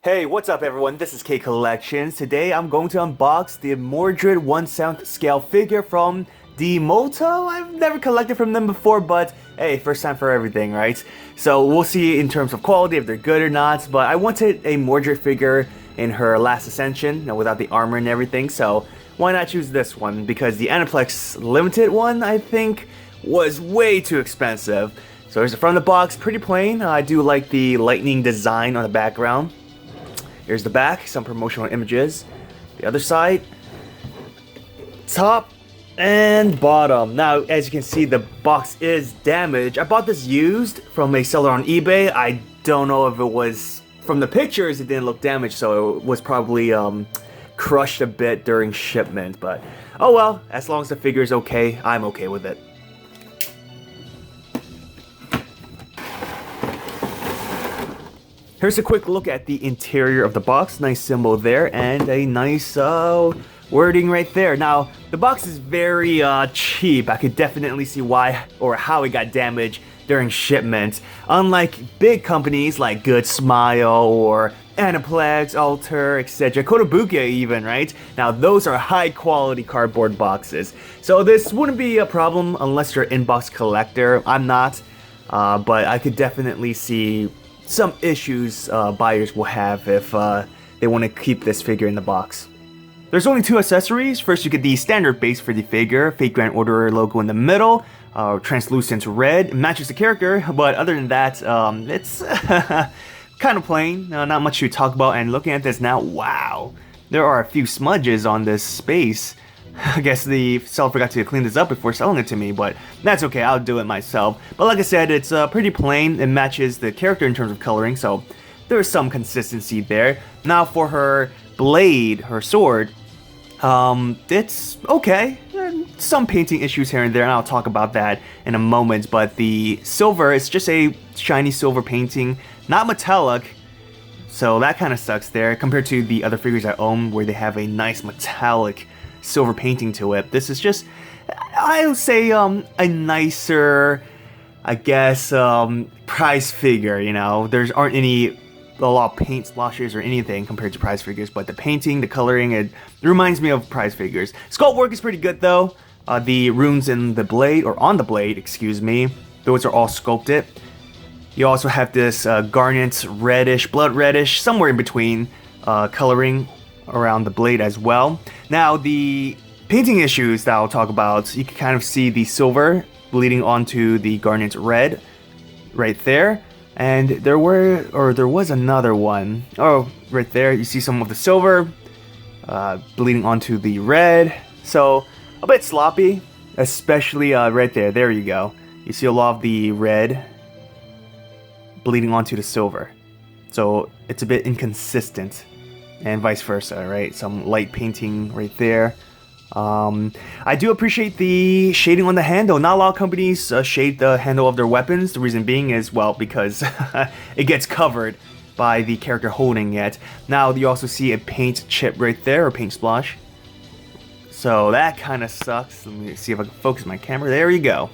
Hey, what's up everyone? This is K Collections. Today I'm going to unbox the Mordred 1/7 scale figure from the Molto. I've never collected from them before, but hey, first time for everything, right? So we'll see in terms of quality if they're good or not, but I wanted a Mordred figure in her last Ascension, without the armor and everything, so why not choose this one? Because the Aniplex limited one, I think, was way too expensive. So here's the front of the box, pretty plain. I do like the lightning design on the background. Here's the back, some promotional images. The other side, top, and bottom. Now, as you can see, the box is damaged. I bought this used from a seller on eBay. I don't know if it was, from the pictures, it didn't look damaged, so it was probably crushed a bit during shipment. But, oh well, as long as the figure is okay, I'm okay with it. Here's a quick look at the interior of the box. Nice symbol there, and a nice wording right there. Now, the box is very cheap. I could definitely see why or how it got damaged during shipment. Unlike big companies like Good Smile or Aniplex, Alter, etc. Kotobukiya even, right? Now, those are high quality cardboard boxes. So this wouldn't be a problem unless you're an in-box collector. I'm not, but I could definitely see some issues buyers will have if they want to keep this figure in the box. There's only two accessories. First, you get the standard base for the figure, Fate Grand Order logo in the middle, translucent red, it matches the character, but other than that, it's kind of plain, not much to talk about. And looking at this now, wow, there are a few smudges on this space. I guess the seller forgot to clean this up before selling it to me, but that's okay, I'll do it myself. But like I said, it's pretty plain. It matches the character in terms of coloring, so there's some consistency there. Now for her blade, her sword, it's okay. Some painting issues here and there, and I'll talk about that in a moment. But the silver, it's just a shiny silver painting, not metallic. So that kind of sucks there compared to the other figures I own where they have a nice metallic silver painting to it. This is just, I would say, a nicer, I guess, prize figure, you know. There aren't a lot of paint splashes or anything compared to prize figures, but the painting, the coloring, it reminds me of prize figures. Sculpt work is pretty good though. The runes in the blade, or on the blade, excuse me, those are all sculpted. You also have this garnet reddish, blood reddish, somewhere in between coloring around the blade as well. Now, the painting issues that I'll talk about, you can kind of see the silver bleeding onto the garnet red right there. And there was another one. Oh, right there, you see some of the silver bleeding onto the red. So, a bit sloppy, especially right there. There you go. You see a lot of the red bleeding onto the silver. So, it's a bit inconsistent. And vice versa, right? Some light painting right there. I do appreciate the shading on the handle. Not a lot of companies shade the handle of their weapons. The reason being is, well, because it gets covered by the character holding it. Now, you also see a paint chip right there, or paint splash. So that kind of sucks. Let me see if I can focus my camera. There you go.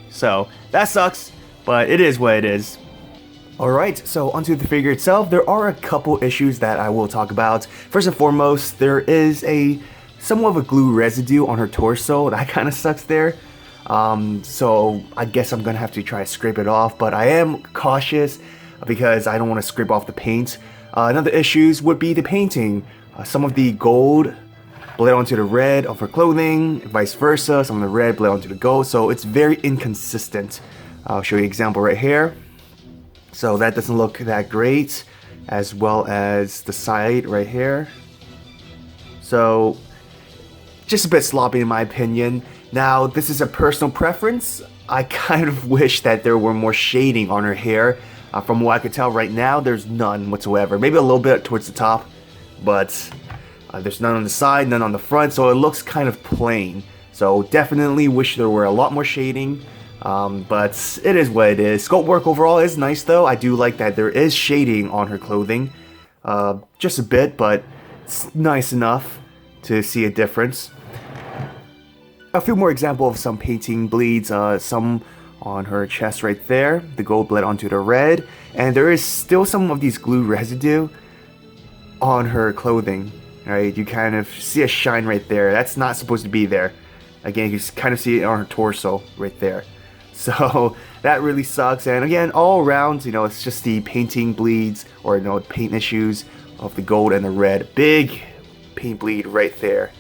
So that sucks, but it is what it is. Alright, so onto the figure itself. There are a couple issues that I will talk about. First and foremost, there is somewhat of a glue residue on her torso. That kind of sucks there. So I guess I'm gonna have to try to scrape it off, but I am cautious because I don't want to scrape off the paint. Another issues would be the painting. Some of the gold bled onto the red of her clothing, vice versa. Some of the red bled onto the gold, so it's very inconsistent. I'll show you an example right here. So that doesn't look that great, as well as the side right here. So just a bit sloppy in my opinion. Now, this is a personal preference. I kind of wish that there were more shading on her hair. From what I could tell right now, there's none whatsoever. Maybe a little bit towards the top, but there's none on the side, none on the front, so it looks kind of plain. So definitely wish there were a lot more shading. But it is what it is. Sculpt work overall is nice though. I do like that there is shading on her clothing. Just a bit, but it's nice enough to see a difference. A few more examples of some painting bleeds, some on her chest right there. The gold bled onto the red. And there is still some of these glue residue. on her clothing. Right, you kind of see a shine right there. That's not supposed to be there. Again, you kind of see it on her torso right there. So that really sucks. And again, all around, you know, it's just the painting bleeds, or you know, paint issues of the gold and the red. Big paint bleed right there.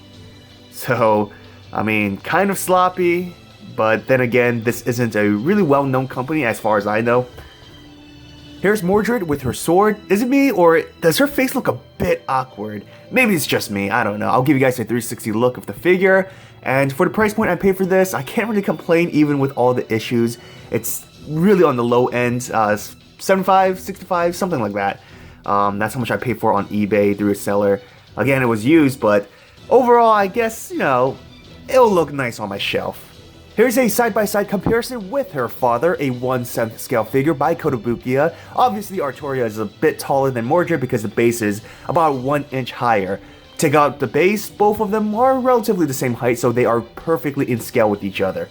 So, I mean, kind of sloppy, but then again, this isn't a really well-known company as far as I know. Here's Mordred with her sword. Is it me, or does her face look a bit awkward? Maybe it's just me, I don't know. I'll give you guys a 360 look of the figure. And for the price point I paid for this, I can't really complain even with all the issues. It's really on the low end, 75, 65, something like that. That's how much I paid for on eBay through a seller. Again, it was used, but overall, I guess, you know, it'll look nice on my shelf. Here's a side-by-side comparison with her father, a 1/7 scale figure by Kotobukiya. Obviously, Artoria is a bit taller than Mordred because the base is about 1 inch higher. Take out the base, both of them are relatively the same height, so they are perfectly in scale with each other.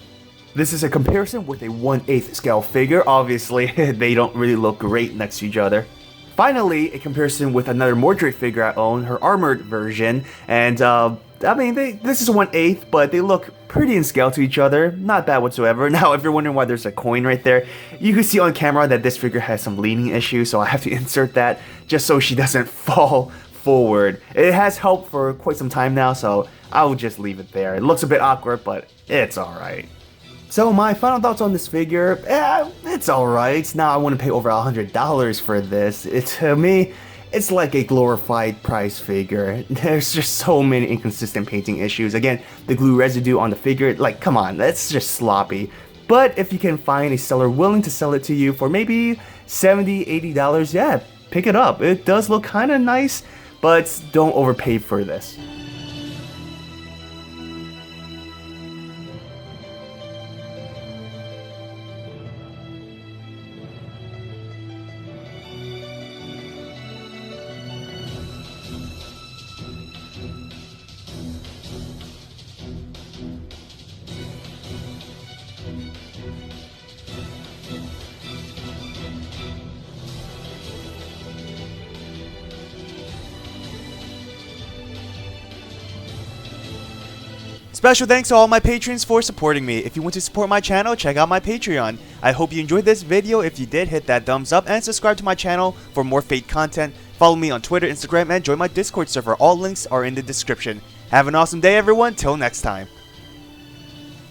This is a comparison with a 1/8 scale figure. Obviously, they don't really look great next to each other. Finally, a comparison with another Mordred figure I own, her armored version, and I mean, this is 1/8, but they look pretty in scale to each other. Not bad whatsoever. Now, if you're wondering why there's a coin right there, you can see on camera that this figure has some leaning issues, so I have to insert that just so she doesn't fall forward. It has helped for quite some time now, so I'll just leave it there. It looks a bit awkward, but it's alright. So my final thoughts on this figure, it's alright. Now I wouldn't pay over $100 for this. To me, it's like a glorified prize figure. There's just so many inconsistent painting issues. Again, the glue residue on the figure, like, come on, that's just sloppy. But if you can find a seller willing to sell it to you for maybe $70, $80, yeah, pick it up. It does look kind of nice, but don't overpay for this. Special thanks to all my patrons for supporting me. If you want to support my channel, check out my Patreon. I hope you enjoyed this video. If you did, hit that thumbs up and subscribe to my channel for more Fate content. Follow me on Twitter, Instagram, and join my Discord server. All links are in the description. Have an awesome day, everyone. Till next time.